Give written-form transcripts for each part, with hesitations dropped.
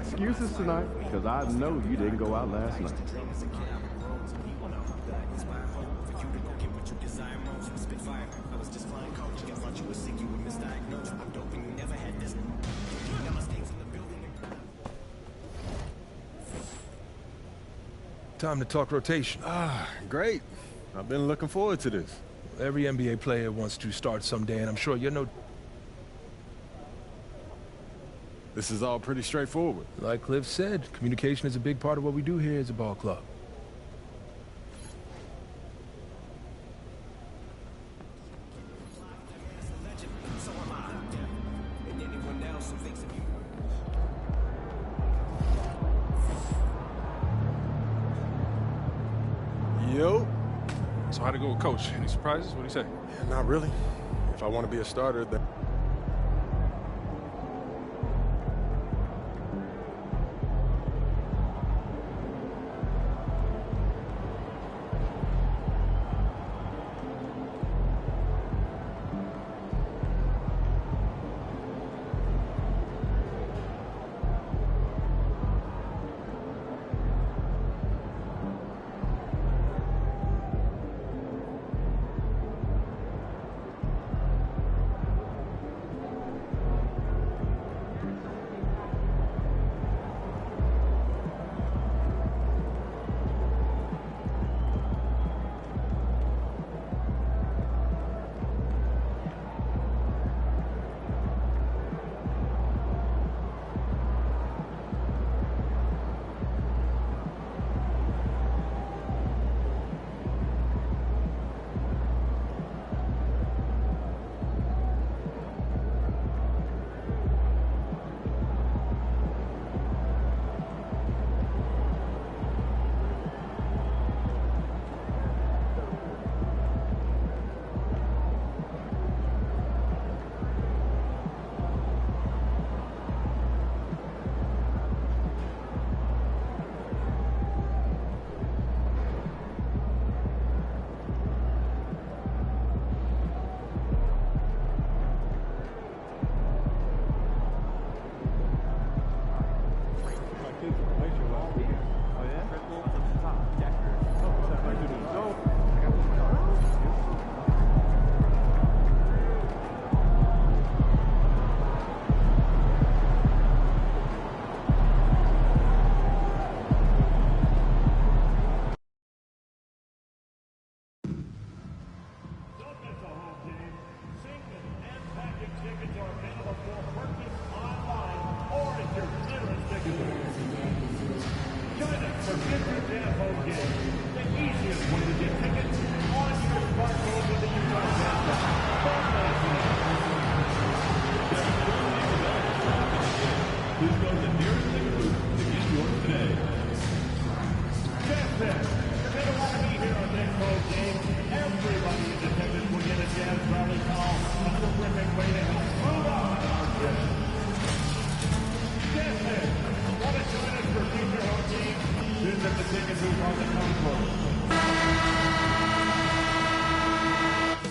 excuses tonight, because I know you didn't go out last night. Time to talk rotation. Great. I've been looking forward to this. Every NBA player wants to start someday, and I'm sure you're no... This is all pretty straightforward. Like Cliff said, communication is a big part of what we do here as a ball club. Yo. So how'd it go with Coach? Any surprises? What'd he say? Yeah, not really. If I want to be a starter, then...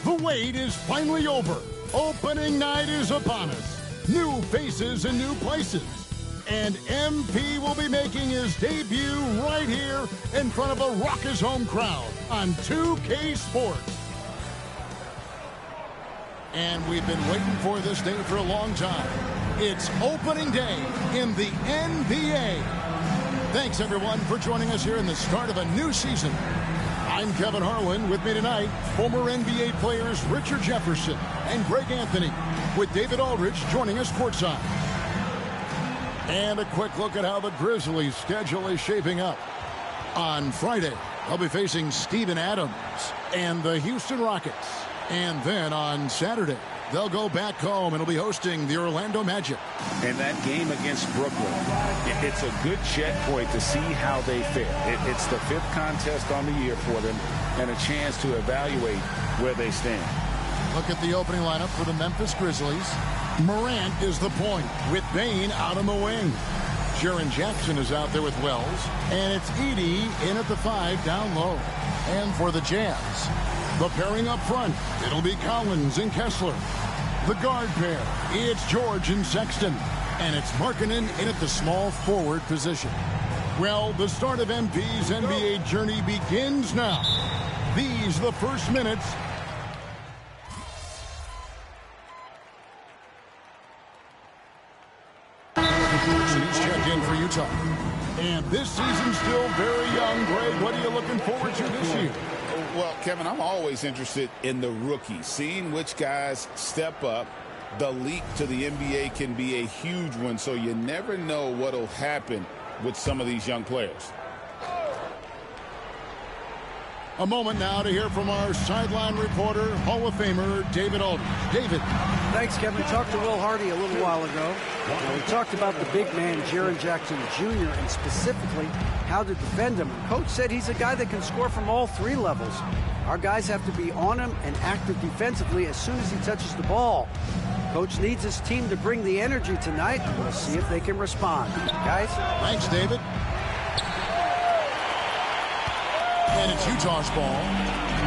The wait is finally over. Opening night is upon us. New faces and new places. And MP will be making his debut right here in front of a raucous home crowd on 2K Sports. And we've been waiting for this day for a long time. It's opening day in the NBA. Thanks, everyone, for joining us here in the start of a new season. I'm Kevin Harlan. With me tonight, former NBA players Richard Jefferson and Greg Anthony, with David Aldridge joining us courtside. And a quick look at how the Grizzlies' schedule is shaping up. On Friday, they'll be facing Steven Adams and the Houston Rockets. And then on Saturday, they'll go back home and will be hosting the Orlando Magic. And that game against Brooklyn, it's a good checkpoint to see how they fare. It's the 5th contest on the year for them and a chance to evaluate where they stand. Look at the opening lineup for the Memphis Grizzlies. Morant is the point with Bane out on the wing. Jaren Jackson is out there with Wells. And it's Edey in at the 5 down low. And for the Jazz, the pairing up front, it'll be Collins and Kessler. The guard pair, it's George and Sexton. And it's Markkanen in at the small forward position. Well, the start of MP's NBA journey begins now. These are the first minutes. He's checked in for Utah. And this season's still very young. Greg, what are you looking forward to this year? Well, Kevin, I'm always interested in the rookies, seeing which guys step up. The leap to the NBA can be a huge one, so you never know what will happen with some of these young players. A moment now to hear from our sideline reporter, Hall of Famer David Aldridge. David. Thanks, Kevin. We talked to Will Hardy a little while ago. We talked about the big man, Jaren Jackson Jr., and specifically how to defend him. Coach said he's a guy that can score from all three levels. Our guys have to be on him and active defensively as soon as he touches the ball. Coach needs his team to bring the energy tonight. We'll see if they can respond. Guys? Thanks, David. And it's Utah's ball.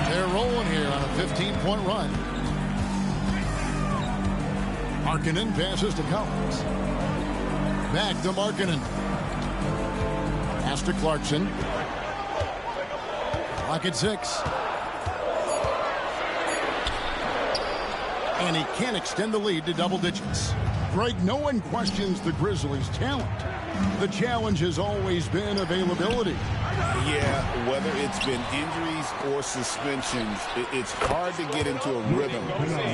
They're rolling here on a 15-point run. Markkanen passes to Collins. Back to Markkanen. Pass to Clarkson. Clock at 6. And he can't extend the lead to double digits. Greg, no one questions the Grizzlies' talent. The challenge has always been availability. Yeah, whether it's been injuries or suspensions, it's hard to get into a rhythm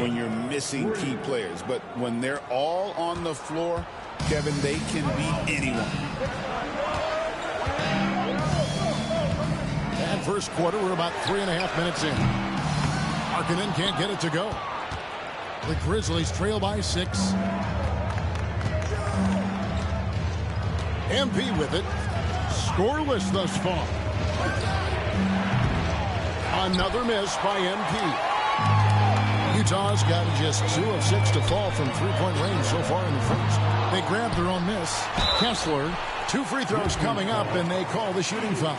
when you're missing key players. But when they're all on the floor, Kevin, they can beat anyone. And first quarter, we're about 3.5 minutes in. Markkanen can't get it to go. The Grizzlies trail by 6. MP with it. Scoreless thus far. Another miss by MP. Utah's got just 2 of 6 to fall from three-point range so far in the first. They grabbed their own miss. Kessler, 2 free throws coming up, and they call the shooting foul.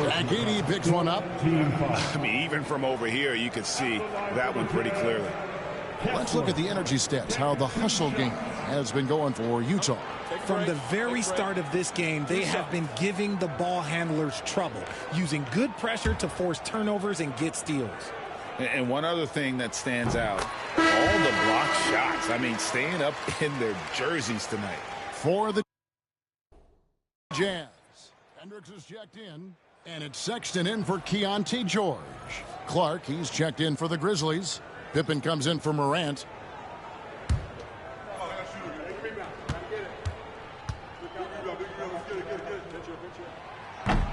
Agidi picks one up. I mean, even from over here, you could see that one pretty clearly. Let's look at the energy stats, how the hustle game has been going for Utah. From the very start of this game, they have been giving the ball handlers trouble, using good pressure to force turnovers and get steals. And one other thing that stands out, all the block shots. I mean, staying up in their jerseys tonight. For the Jazz, Hendricks is checked in, and it's Sexton in for Keontae George. Clark, he's checked in for the Grizzlies. Pippen comes in for Morant.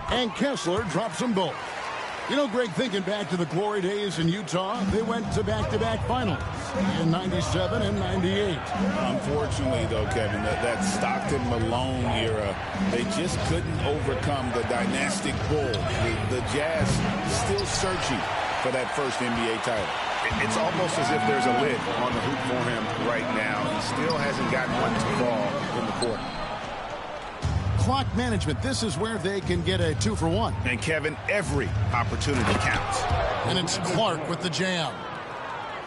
And Kessler drops them both. You know, Greg, thinking back to the glory days in Utah, they went to back-to-back finals in 97 and 98. Unfortunately, though, Kevin, that Stockton-Malone era, they just couldn't overcome the dynastic Bulls. The Jazz still searching for that first NBA title. It's almost as if there's a lid on the hoop for him right now. He still hasn't gotten one to fall in the court. Clock management, this is where they can get a 2-for-1. And Kevin, every opportunity counts. And it's Clark with the jam.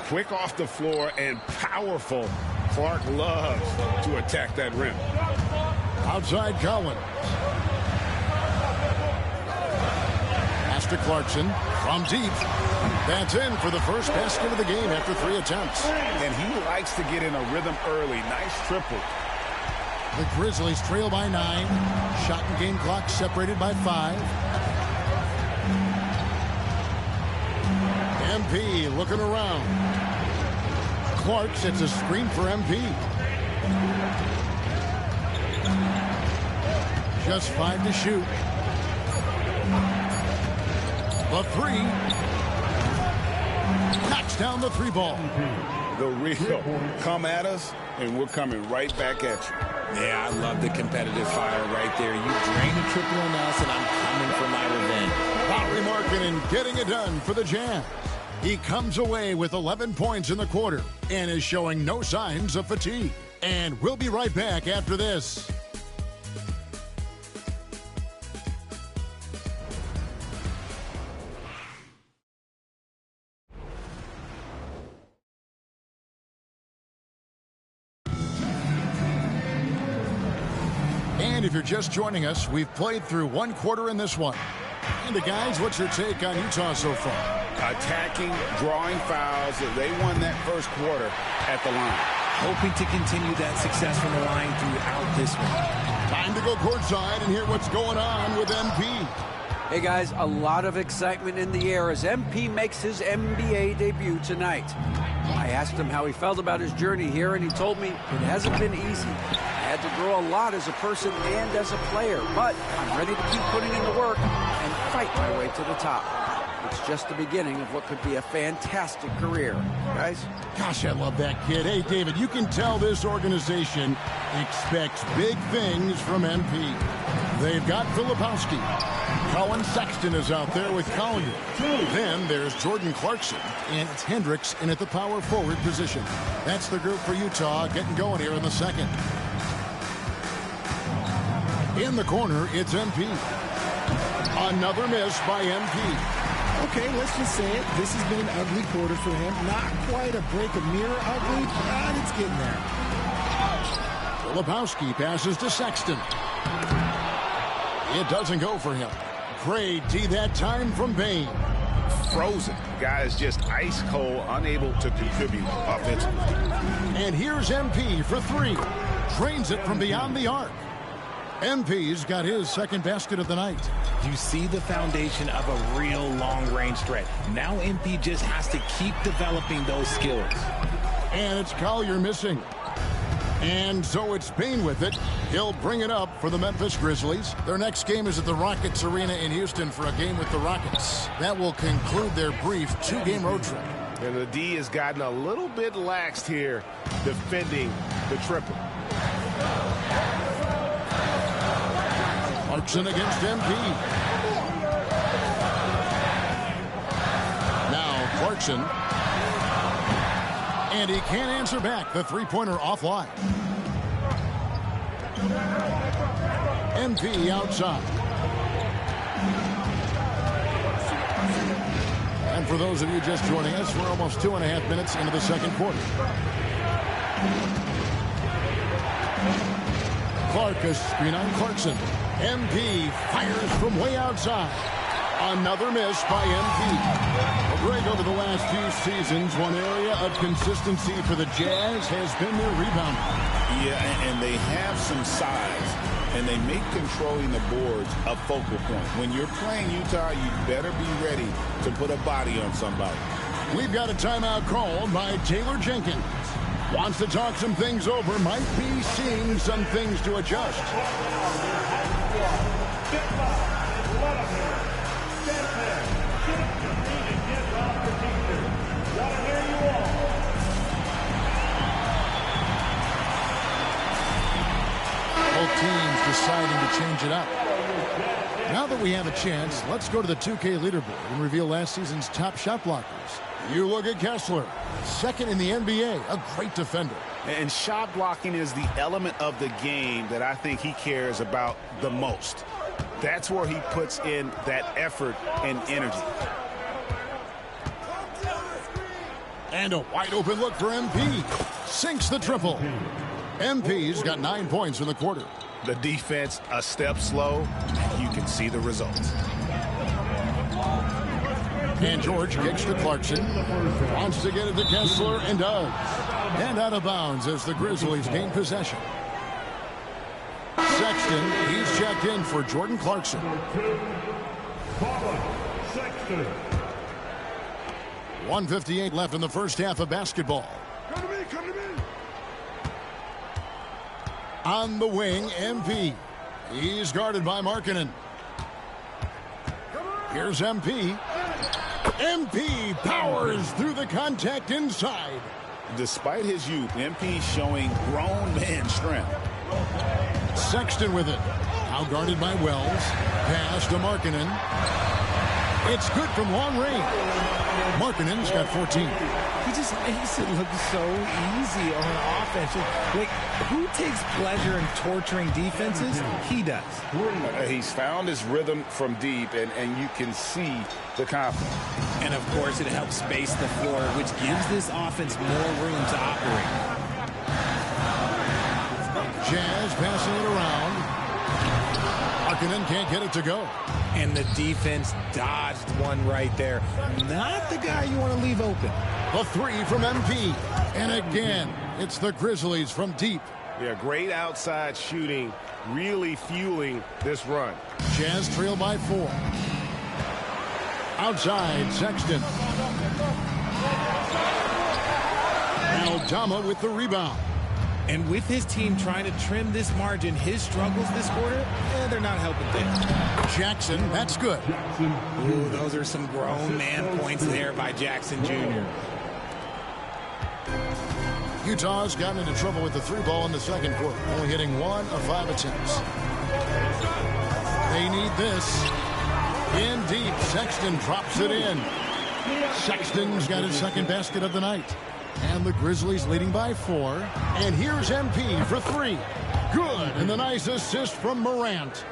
Quick off the floor and powerful. Clark loves to attack that rim. Outside Collins. Pass to Clarkson from deep. That's in for the first basket of the game after 3 attempts. And he likes to get in a rhythm early. Nice triple. The Grizzlies trail by 9. Shot and game clock separated by 5. MP looking around. Clark sets a screen for MP. Just 5 to shoot. The 3. Knocks down the 3 ball. The real come at us, and we're coming right back at you. Yeah, I love the competitive fire right there. You drain a triple on us, and I'm coming for my revenge. Lauri Markkanen getting it done for the Jazz. He comes away with 11 points in the quarter and is showing no signs of fatigue. And we'll be right back after this. if you're just joining us, we've played through one quarter in this one. And guys, what's your take on Utah so far? Attacking, drawing fouls. They won that first quarter at the line. Hoping to continue that success from the line throughout this one. Time to go courtside and hear what's going on with MP. Hey guys, a lot of excitement in the air as MP makes his NBA debut tonight. I asked him how he felt about his journey here, and he told me it hasn't been easy. I had to grow a lot as a person and as a player, but I'm ready to keep putting in the work and fight my way to the top. It's just the beginning of what could be a fantastic career. Guys? Gosh, I love that kid. Hey, David, you can tell this organization expects big things from MP. They've got Filipowski. Colin Sexton is out there with Collier. Then there's Jordan Clarkson, and it's Hendricks in at the power forward position. That's the group for Utah getting going here in the second. In the corner, it's MP. Another miss by MP. Okay, let's just say it. This has been an ugly quarter for him. Not quite a break of mirror ugly, but it's getting there. Filipowski passes to Sexton. It doesn't go for him. Great D that time from Bain. Frozen. Guy is just ice cold, unable to contribute offensively. And here's MP for three. Drains it from beyond the arc. MP's got his second basket of the night. You see the foundation of a real long-range threat. Now MP just has to keep developing those skills. And it's Collier missing. And so it's Bain with it. He'll bring it up for the Memphis Grizzlies. Their next game is at the Rockets Arena in Houston for a game with the Rockets. That will conclude their brief two-game road trip. And the D has gotten a little bit laxed here defending the triple. Clarkson against MP. Now Clarkson. And he can't answer back. The three-pointer offline. MP outside. And for those of you just joining us, we're almost 2.5 minutes into the second quarter. Clark, a screen on Clarkson. MP fires from way outside. Another miss by MP. Well, Greg, over the last few seasons, one area of consistency for the Jazz has been their rebounding. Yeah, and they have some size, and they make controlling the boards a focal point. When you're playing Utah, you better be ready to put a body on somebody. We've got a timeout called by Taylor Jenkins. Wants to talk some things over, might be seeing some things to adjust. Both teams deciding to change it up. Now that we have a chance, let's go to the 2K leaderboard and reveal last season's top shot blockers. You look at Kessler, second in the NBA, a great defender. And shot blocking is the element of the game that I think he cares about the most. That's where he puts in that effort and energy. And a wide open look for MP. Sinks the triple. MP's got 9 points in the quarter. The defense a step slow. You can see the results. And George kicks to Clarkson. Wants to get it to Kessler and does. And out of bounds as the Grizzlies gain possession. Sexton, he's checked in for Jordan Clarkson. 1:58 left in the first half of basketball. On the wing, MP. He's guarded by Markkanen. Here's MP. MP powers through the contact inside. Despite his youth, MP showing grown man strength. Sexton with it. Now guarded by Wells. Pass to Markkanen. It's good from long range. Markkanen's got 14. He just makes it look so easy on offense. Like, who takes pleasure in torturing defenses? He does. He's found his rhythm from deep, and you can see the confidence. And, of course, it helps space the floor, which gives this offense more room to operate. Jazz passing it around. Markkanen can't get it to go. And the defense dodged one right there. Not the guy you want to leave open. The three from MP. And again, it's the Grizzlies from deep. Yeah, great outside shooting, really fueling this run. Jazz trail by 4. Outside, Sexton. Aldama with the rebound. And with his team trying to trim this margin, his struggles this quarter, they're not helping things. Jackson, that's good. Ooh, those are some grown man points there by Jackson Jr. Utah's gotten into trouble with the 3-ball in the second quarter, only hitting 1 of 5 attempts. They need this. In deep, Sexton drops it in. Sexton's got his second basket of the night. And the Grizzlies leading by 4. And here's MP for 3. Good. And the nice assist from Morant.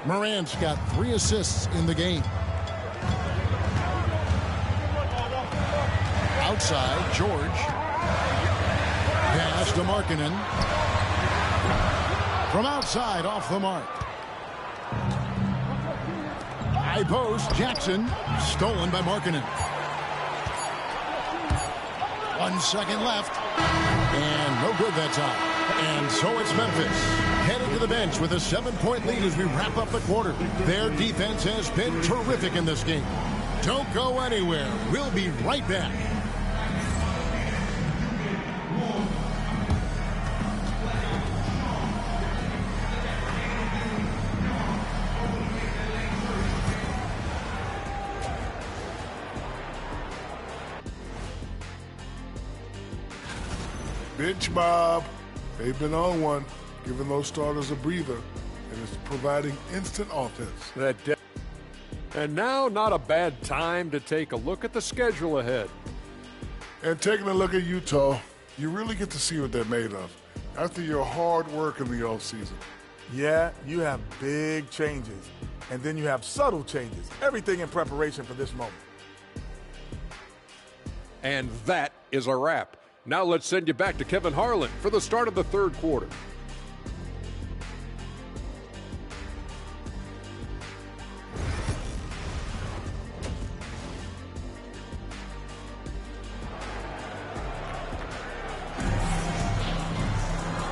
Morant's got 3 assists in the game. Outside, George. Pass to Markkanen. From outside, off the mark. High post, Jackson. Stolen by Markkanen. 1 second left. And no good that time. And so it's Memphis heading to the bench with a 7-point lead as we wrap up the quarter. Their defense has been terrific in this game. Don't go anywhere. We'll be right back. Bench Bob. They've been on one, giving those starters a breather, and it's providing instant offense. And now, not a bad time to take a look at the schedule ahead. And taking a look at Utah, you really get to see what they're made of after your hard work in the offseason. Yeah, you have big changes, and then you have subtle changes. Everything in preparation for this moment. And that is a wrap. Now let's send you back to Kevin Harlan for the start of the third quarter.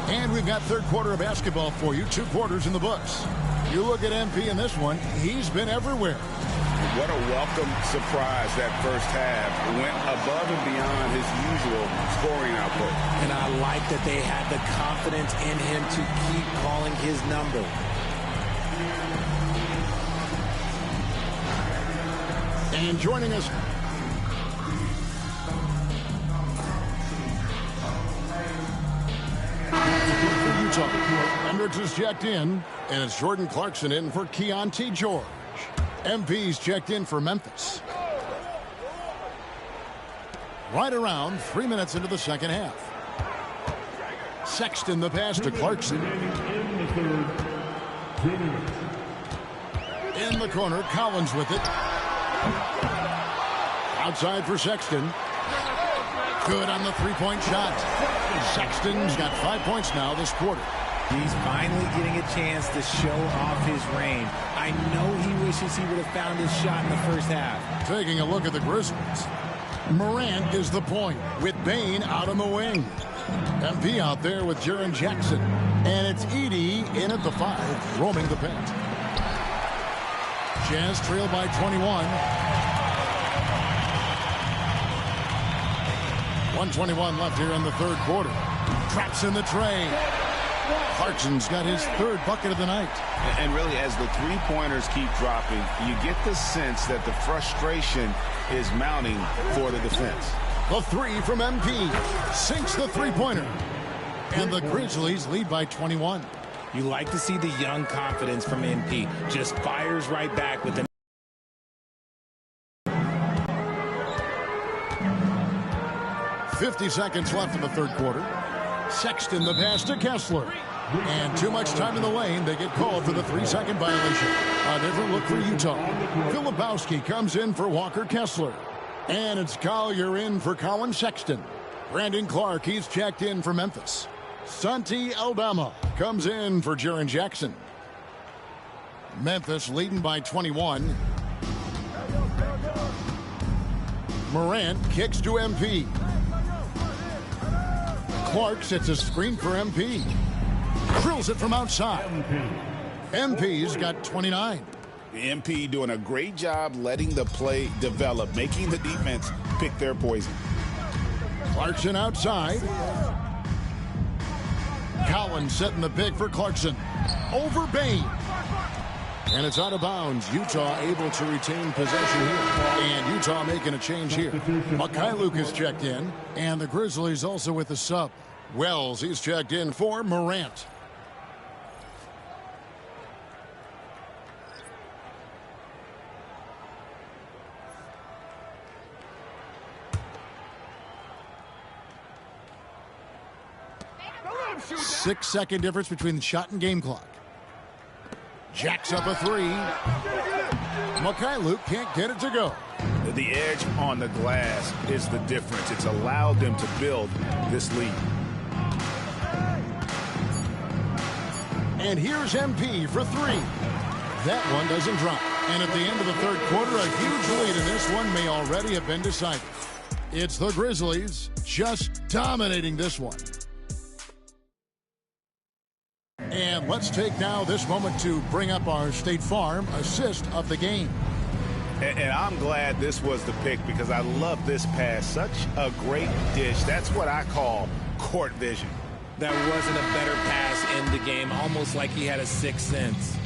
And we've got third quarter of basketball for you. 2 quarters in the books. You look at MP in this one, he's been everywhere. What a welcome surprise that first half. Went above and beyond his usual scoring output. And I like that they had the confidence in him to keep calling his number. And joining us for Utah, Hendricks is checked in, and it's Jordan Clarkson in for Keontae George. MP's checked in for Memphis. Right around 3 minutes into the second half. Sexton the pass to Clarkson. In the corner, Collins with it. Outside for Sexton. Good on the 3-point shot. Sexton's got 5 points now this quarter. He's finally getting a chance to show off his range. I know he wishes he would have found his shot in the first half. Taking a look at the Grizzlies. Morant is the point with Bane out on the wing. MP out there with Jaren Jackson. And it's Edey in at the 5, roaming the paint. Jazz trail by 21. 1:21 left here in the third quarter. Traps in the tray. Clarkson's got his 3rd bucket of the night. And really, as the 3-pointers keep dropping, you get the sense that the frustration is mounting for the defense. The 3 from MP sinks the 3-pointer. And the Grizzlies lead by 21. You like to see the young confidence from MP. Just fires right back with them. 50 seconds left in the third quarter. Sexton the pass to Kessler. And too much time in the lane. They get called for the 3-second violation. A different look for Utah. Filipowski comes in for Walker Kessler. And it's Collier in for Colin Sexton. Brandon Clark, he's checked in for Memphis. Santi Aldama comes in for Jaren Jackson. Memphis leading by 21. Morant kicks to MP. Clark sets a screen for MP. Drills it from outside. MP's got 29. MP doing a great job letting the play develop, making the defense pick their poison. Clarkson outside. Collins setting the pick for Clarkson. Over Bain. And it's out of bounds. Utah able to retain possession here. And Utah making a change here. Mikhailuk is checked in. And the Grizzlies also with the sub. Wells, he's checked in for Morant. Six-second difference between the shot and game clock. Jacks up a three. Mikhailuk can't get it to go. The edge on the glass is the difference. It's allowed them to build this lead. And here's MP for three. That one doesn't drop. And at the end of the third quarter, a huge lead in this one may already have been decided. It's the Grizzlies just dominating this one. And let's take now this moment to bring up our State Farm assist of the game. And I'm glad this was the pick because I love this pass. Such a great dish. That's what I call court vision. That wasn't a better pass in the game, almost like he had a sixth sense.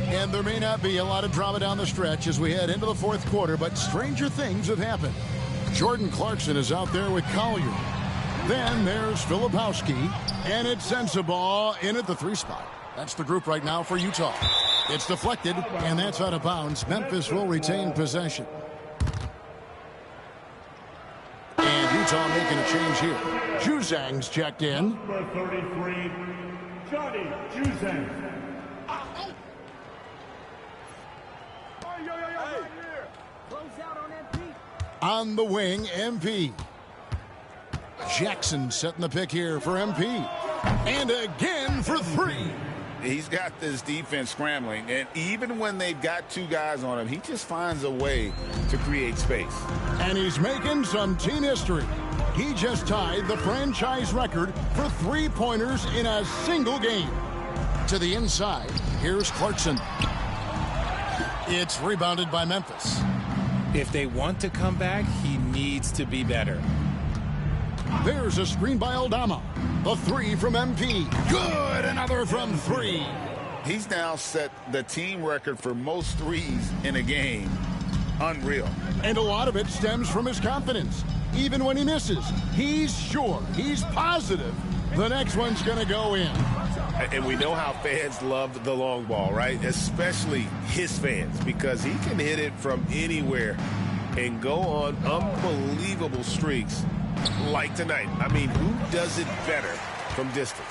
And there may not be a lot of drama down the stretch as we head into the fourth quarter, but stranger things have happened. Jordan Clarkson is out there with Collier. Then there's Filipowski, and it's Sensabaugh in at the three spot. That's the group right now for Utah. It's deflected, and that's out of bounds. Memphis will retain possession. And Utah making a change here. Juzang's checked in. Number 33, Johnny Juzang. On the wing, MP. Jackson setting the pick here for MP. And again for three. He's got this defense scrambling, and even when they've got two guys on him, he just finds a way to create space. And he's making some team history. He just tied the franchise record for three-pointers in a single game. To the inside, here's Clarkson. It's rebounded by Memphis. If they want to come back, he needs to be better. There's a screen by Aldama. A three from MP. Good! Another from three. He's now set the team record for most threes in a game. Unreal. And a lot of it stems from his confidence. Even when he misses, he's sure, he's positive the next one's going to go in. And we know how fans love the long ball, right? Especially his fans, because he can hit it from anywhere and go on unbelievable streaks like tonight. I mean, who does it better from distance?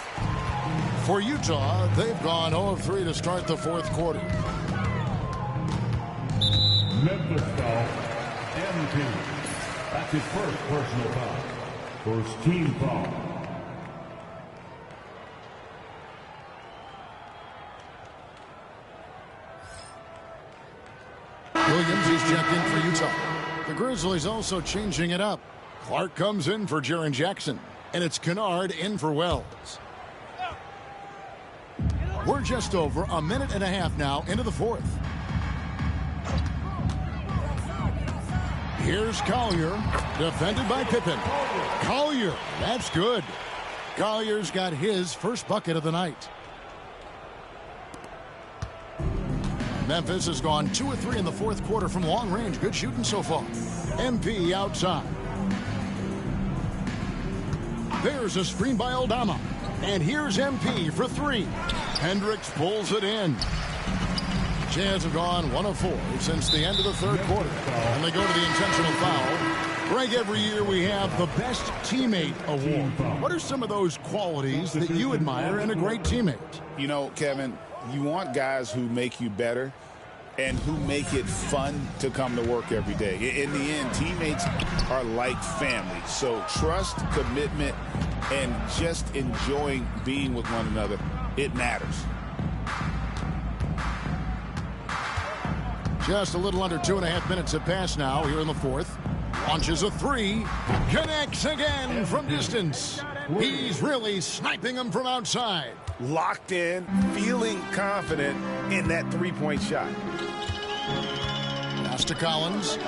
For Utah, they've gone 0 of 3 to start the fourth quarter. Memphis foul, MP. That's his first personal foul. First team foul. Williams is checked in for Utah. The Grizzlies also changing it up. Clark comes in for Jaren Jackson, and it's Kennard in for Wells. We're just over a minute and a half now into the fourth. Here's Collier, defended by Pippen. Collier, that's good. Collier's got his first bucket of the night. Memphis has gone 2 of 3 in the fourth quarter from long range. Good shooting so far. MP outside. There's a screen by Aldama. And here's MP for three. Hendricks pulls it in. Jazz have gone 1 of 4 since the end of the third quarter. And they go to the intentional foul. Greg, every year we have the Best Teammate Award. What are some of those qualities that you admire in a great teammate? You know, Kevin, you want guys who make you better and who make it fun to come to work every day. In the end, teammates are like family. So trust, commitment, and just enjoying being with one another, it matters. Just a little under 2.5 minutes have passed now here in the fourth. Launches a three. Connects again from distance. He's really sniping them from outside. Locked in, feeling confident in that three-point shot. Pass to Collins.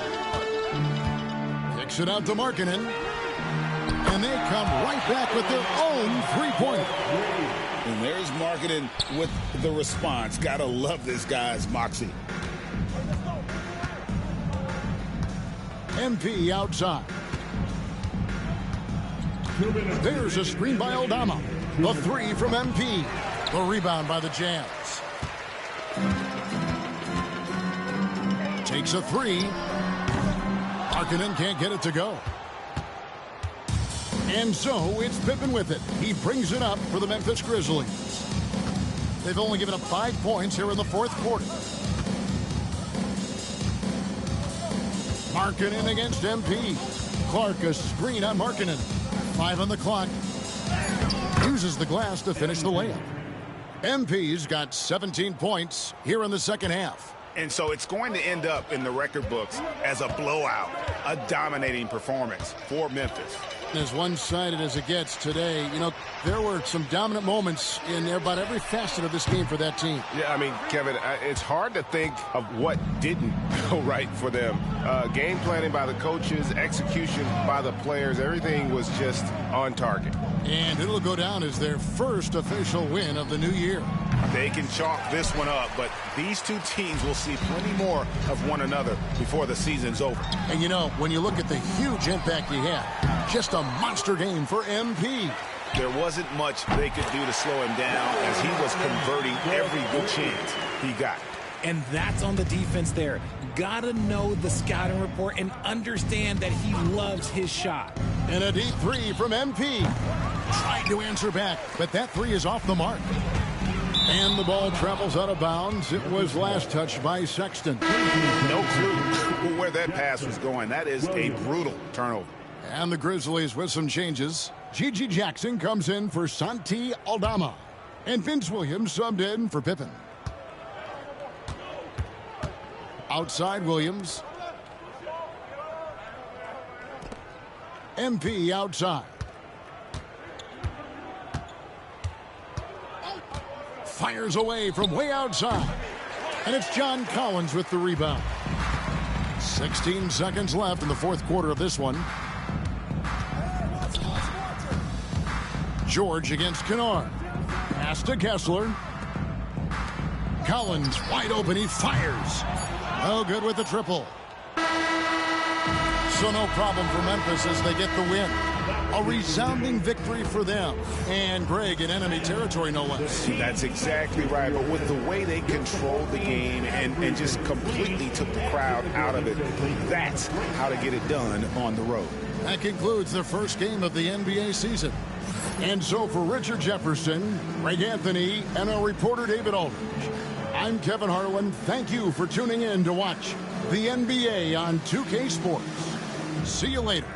Kicks it out to Markkanen. And they come right back with their own three-pointer. And there's Markkanen with the response. Gotta love this guy's moxie. MP outside. There's a screen by Aldama. The three from MP. The rebound by the Jazz. Takes a three. Markkanen can't get it to go. And so it's Pippen with it. He brings it up for the Memphis Grizzlies. They've only given up 5 points here in the fourth quarter. Markkanen against MP. Clark a screen on Markkanen. 5 on the clock. Uses the glass to finish the layup. MP's got 17 points here in the second half. And so it's going to end up in the record books as a blowout, a dominating performance for Memphis. As one-sided as it gets today, you know, there were some dominant moments in about every facet of this game for that team. Yeah, I mean, Kevin, it's hard to think of what didn't go right for them. Game planning by the coaches, execution by the players, everything was just on target. And it'll go down as their first official win of the new year. They can chalk this one up, but these two teams will see plenty more of one another before the season's over. And, you know, when you look at the huge impact he had, just a monster game for MP. There wasn't much they could do to slow him down as he was converting every good chance he got. And that's on the defense there. Gotta know the scouting report and understand that he loves his shot. And a deep three from MP. Trying to answer back, but that three is off the mark. And the ball travels out of bounds. It was last touched by Sexton. No clue where that pass was going. That is a brutal turnover. And the Grizzlies with some changes. Gigi Jackson comes in for Santi Aldama. And Vince Williams subbed in for Pippen. Outside Williams. MP outside. Fires away from way outside. And it's John Collins with the rebound. 16 seconds left in the fourth quarter of this one. George against Kennard. Pass to Kessler. Collins wide open. He fires. No good with the triple. So no problem for Memphis as they get the win. A resounding victory for them. And Greg in enemy territory, no less. That's exactly right. But with the way they controlled the game and just completely took the crowd out of it, that's how to get it done on the road. That concludes the first game of the NBA season. And so for Richard Jefferson, Greg Anthony, and our reporter David Aldridge, I'm Kevin Harlan. Thank you for tuning in to watch the NBA on 2K Sports. See you later.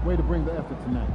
Way to bring the effort tonight.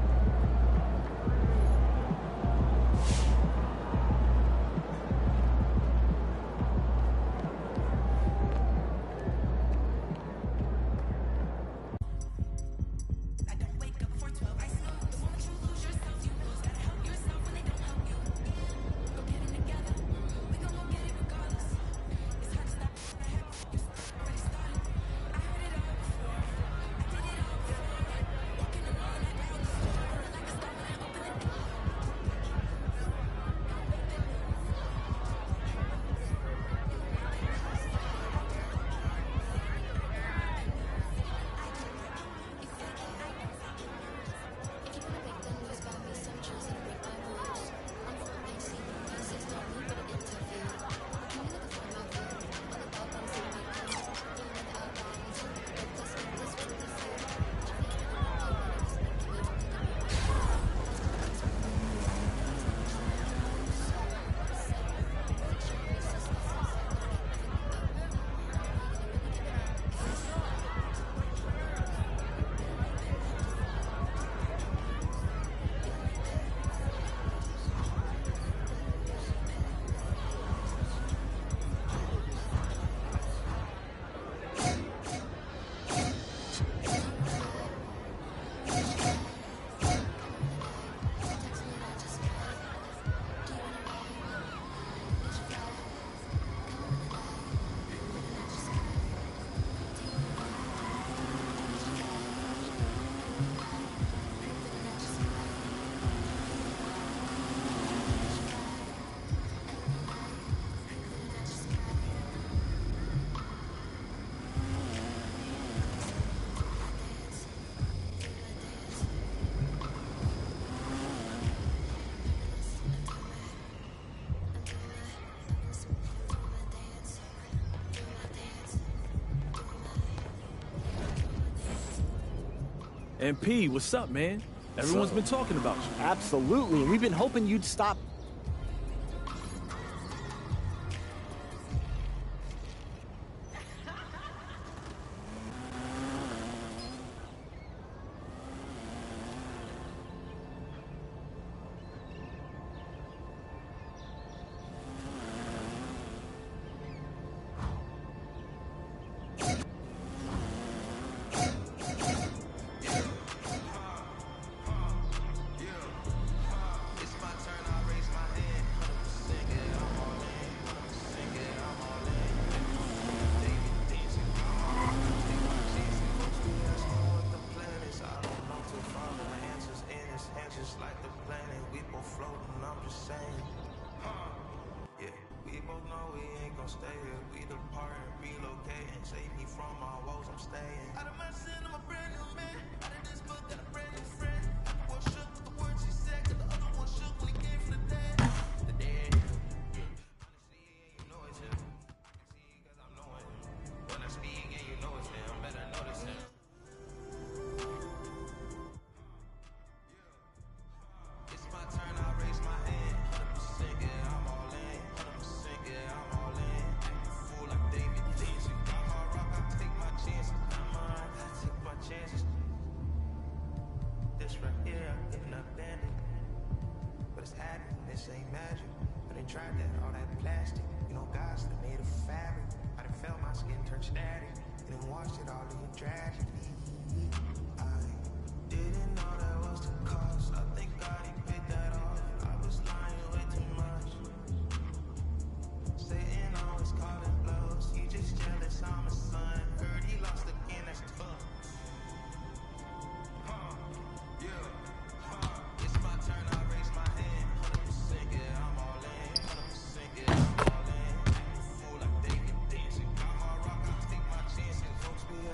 And P, what's up, man? Everyone's been talking about you. Absolutely. We've been hoping you'd stop.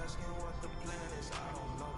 Asking what the plan is, I don't know.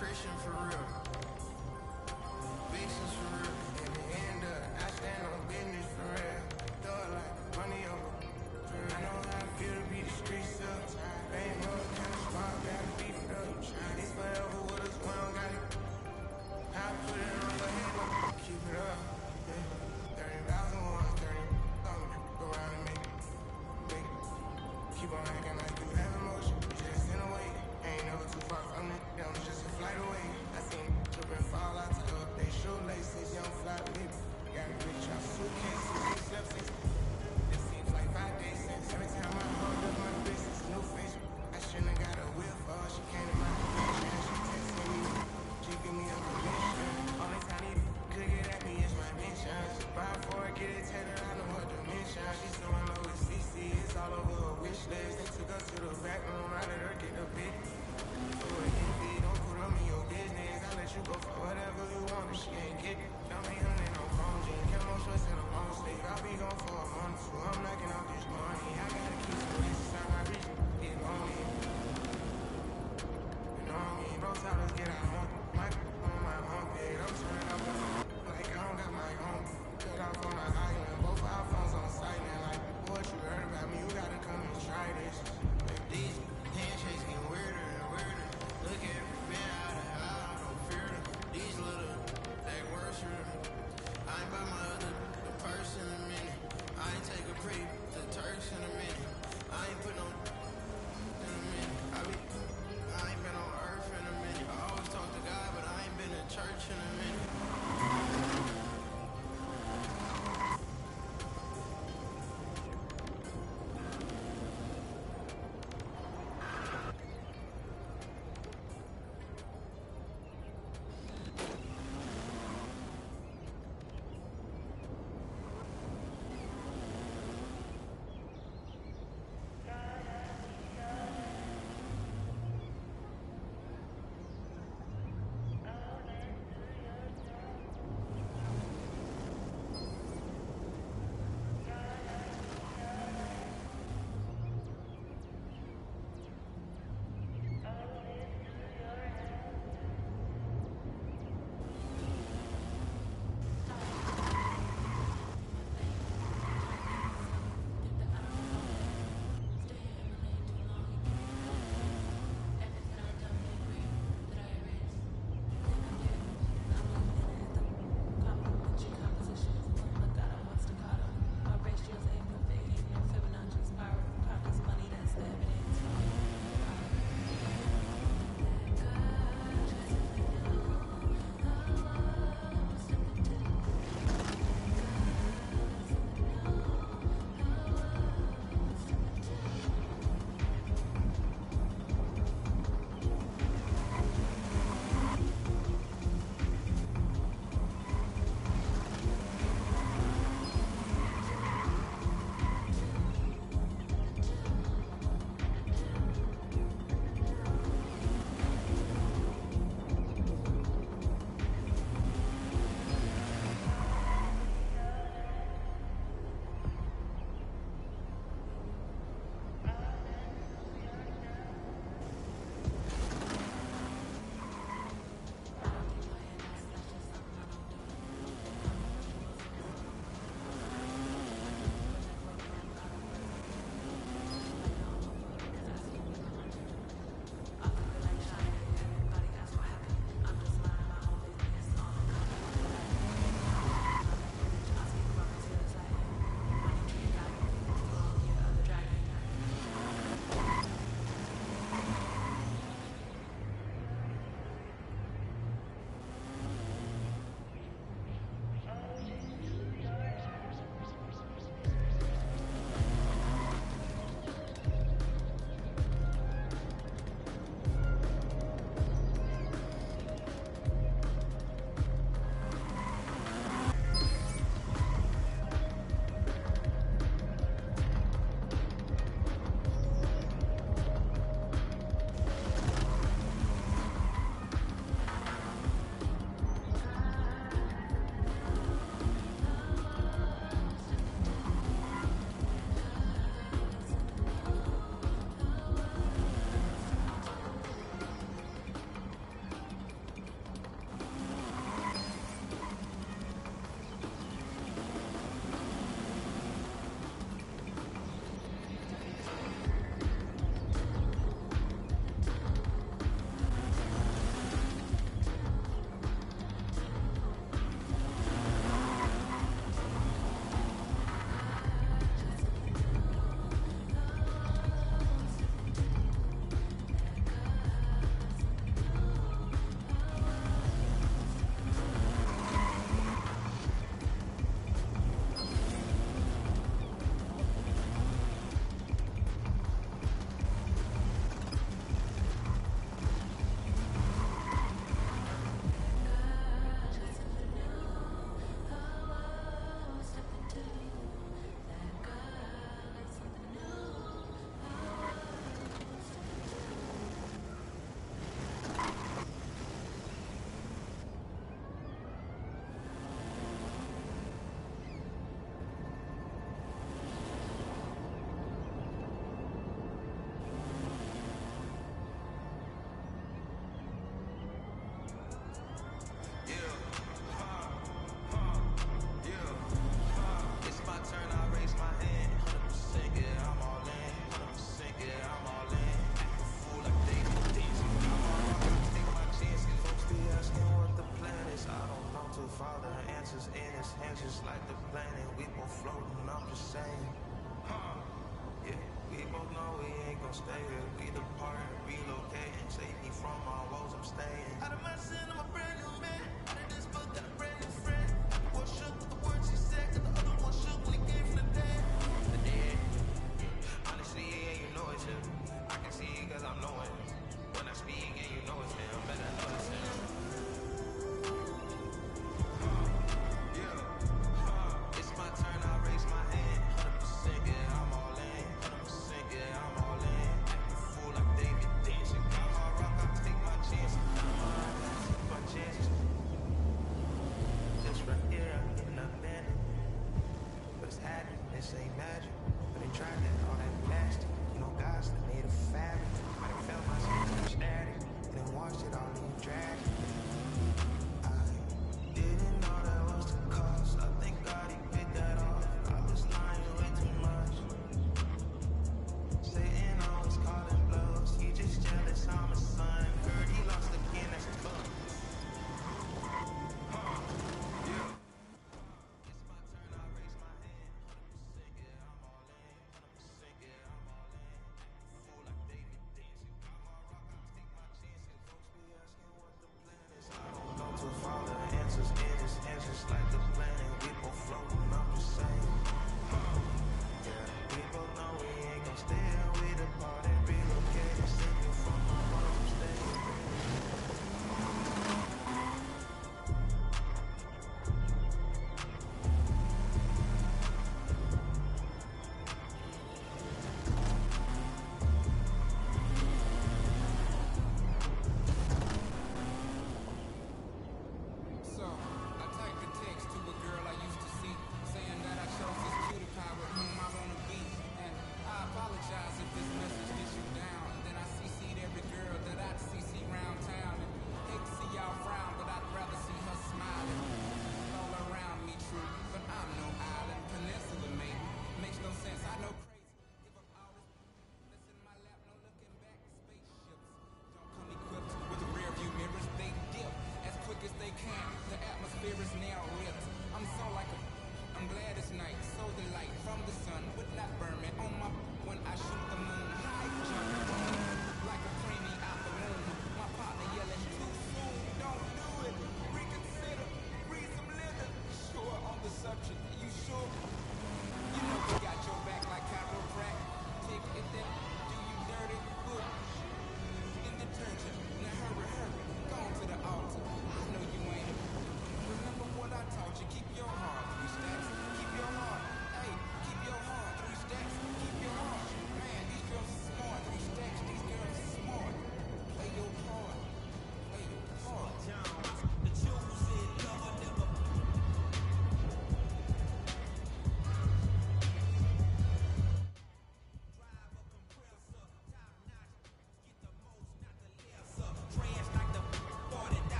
Christian for